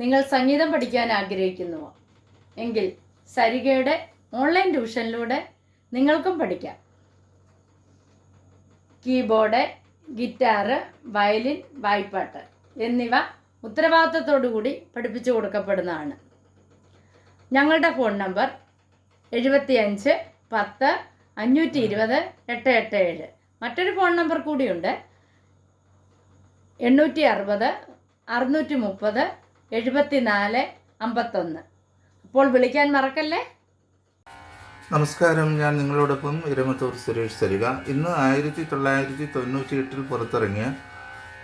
നിങ്ങൾ സംഗീതം പഠിക്കാൻ ആഗ്രഹിക്കുന്നുവോ എങ്കിൽ സരിഗയുടെ ഓൺലൈൻ ട്യൂഷനിലൂടെ നിങ്ങൾക്കും പഠിക്കാം. കീബോർഡ്, ഗിറ്റാറ്, വയലിൻ, വായ്പ്പാട്ട് എന്നിവ ഉത്തരവാദിത്തത്തോടുകൂടി പഠിപ്പിച്ചു കൊടുക്കപ്പെടുന്നതാണ്. ഞങ്ങളുടെ ഫോൺ നമ്പർ 75 10 520 887. മറ്റൊരു ഫോൺ നമ്പർ കൂടിയുണ്ട്, 860 630 74 51. അപ്പോൾ വിളിക്കാൻ മറക്കല്ലേ. നമസ്കാരം, ഞാൻ നിങ്ങളോടൊപ്പം ഇരമത്തൂർ സുരേഷ് സരിക. ഇന്ന് 1998 പുറത്തിറങ്ങിയ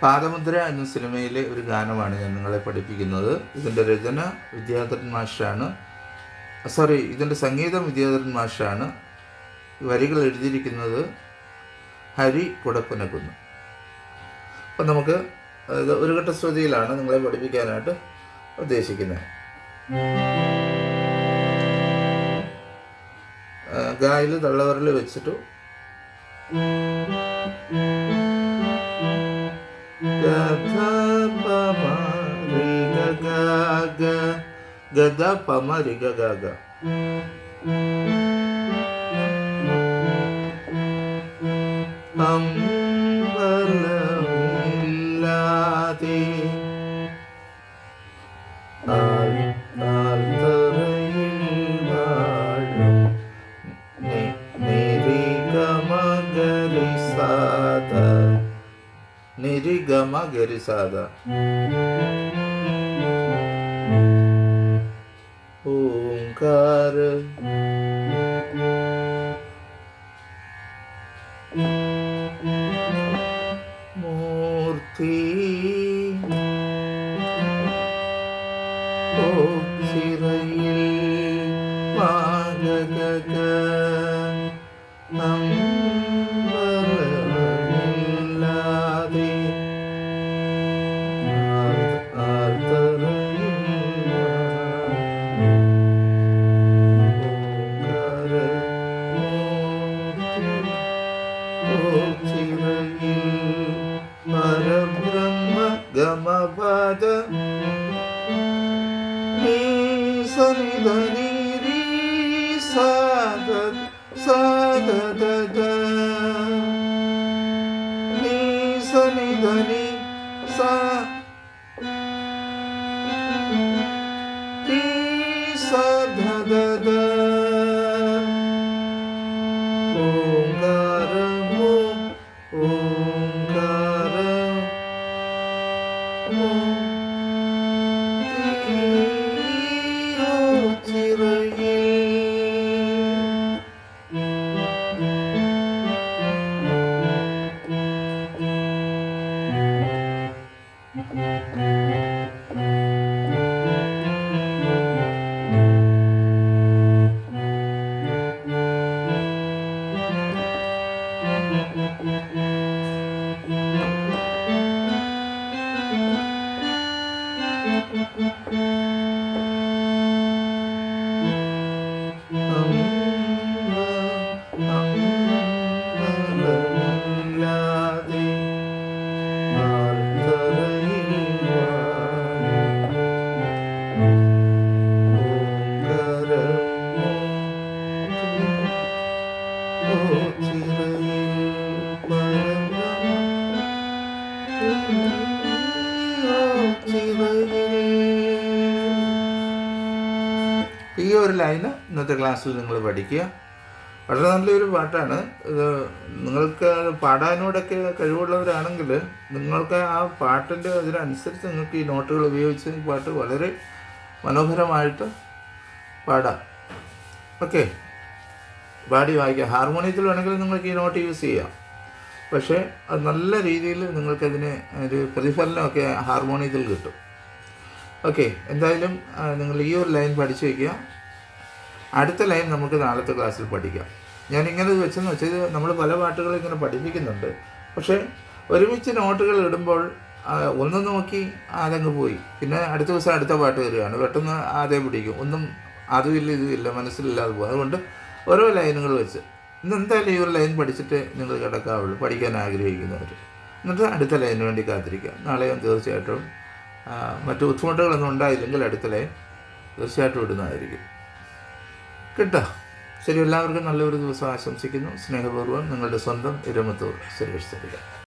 പാദമുദ്ര എന്ന സിനിമയിലെ ഒരു ഗാനമാണ് ഞാൻ നിങ്ങളെ പഠിപ്പിക്കുന്നത്. ഇതിൻ്റെ രചന വിദ്യാധരൻ മാഷാണ്. ഇതിൻ്റെ സംഗീതം വിദ്യാധരൻ മാഷാണ്. വരികൾ എഴുതിയിരിക്കുന്നത് ഹരി കുടപ്പനക്കുന്ന്. അപ്പം നമുക്ക് ഒരു ഘട്ട ശ്രുതിയിലാണ് നിങ്ങളെ പഠിപ്പിക്കാനായിട്ട് ഉദ്ദേശിക്കുന്നത്. ഗായിൽ തള്ളവരൽ വെച്ചിട്ടു ഗദ പമ രിഗ ഗാഗ. അമ്പലമില്ലാതെ നിരിഗമ ഗരിസാദ. ഓംകാര മൂർത്തി ചിറയിൽ മാഗഗ പരബ്രഹ്മ ഗമപദ സനിധനി സാദ സാദ സനിധനി സാ സദ. ഓംകാരമോ ഈ ഒരു ലൈന് ഇന്നത്തെ ക്ലാസ്സിൽ നിങ്ങൾ പഠിക്കുക. വളരെ നല്ലൊരു പാട്ടാണ് ഇത്. നിങ്ങൾക്ക് പാടാനോടൊക്കെ കഴിവുള്ളവരാണെങ്കിൽ നിങ്ങൾക്ക് ആ പാട്ടിൻ്റെ അതിനനുസരിച്ച് നിങ്ങൾക്ക് ഈ നോട്ടുകൾ ഉപയോഗിച്ച് ഈ പാട്ട് വളരെ മനോഹരമായിട്ട് പാടാം. ഓക്കെ, പാടി വായിക്കാം. ഹാർമോണിയത്തിൽ വേണമെങ്കിൽ നിങ്ങൾക്ക് ഈ നോട്ട് യൂസ് ചെയ്യാം. പക്ഷേ അത് നല്ല രീതിയിൽ നിങ്ങൾക്കതിന് ഒരു പ്രതിഫലനമൊക്കെ ഹാർമോണിയത്തിൽ കിട്ടും. ഓക്കെ, എന്തായാലും നിങ്ങൾ ഈ ഒരു ലൈൻ പഠിച്ചു വയ്ക്കുക. അടുത്ത ലൈൻ നമുക്ക് നാളത്തെ ക്ലാസ്സിൽ പഠിക്കാം. ഞാനിങ്ങനെ വെച്ചെന്ന് വെച്ചാൽ നമ്മൾ പല പാട്ടുകളും ഇങ്ങനെ പഠിപ്പിക്കുന്നുണ്ട്. പക്ഷേ ഒരുമിച്ച് നോട്ടുകൾ ഇടുമ്പോൾ ഒന്ന് നോക്കി അതങ്ങ് പോയി, പിന്നെ അടുത്ത ദിവസം അടുത്ത പാട്ട് വരികയാണ്, പെട്ടെന്ന് അതേ പിടിക്കും. ഒന്നും അതുമില്ല ഇതുമില്ല, മനസ്സിലില്ലാതെ പോകും. അതുകൊണ്ട് ഓരോ ലൈനുകൾ വെച്ച് ഇന്ന് എന്തായാലും ഈ ഒരു ലൈൻ പഠിച്ചിട്ട് നിങ്ങൾ കിടക്കാവുള്ളൂ, പഠിക്കാൻ ആഗ്രഹിക്കുന്നവർ. എന്നിട്ട് അടുത്ത ലൈനിന് വേണ്ടി കാത്തിരിക്കാം. നാളെയും തീർച്ചയായിട്ടും മറ്റു ബുദ്ധിമുട്ടുകളൊന്നും ഉണ്ടായില്ലെങ്കിൽ അടുക്കളെ തീർച്ചയായിട്ടും ഇടുന്നതായിരിക്കും കേട്ടോ. ശരി, എല്ലാവർക്കും നല്ലൊരു ദിവസം ആശംസിക്കുന്നു. സ്നേഹപൂർവ്വം നിങ്ങളുടെ സ്വന്തം ഇരമത്തൂർ സുരേഷ് തരിക.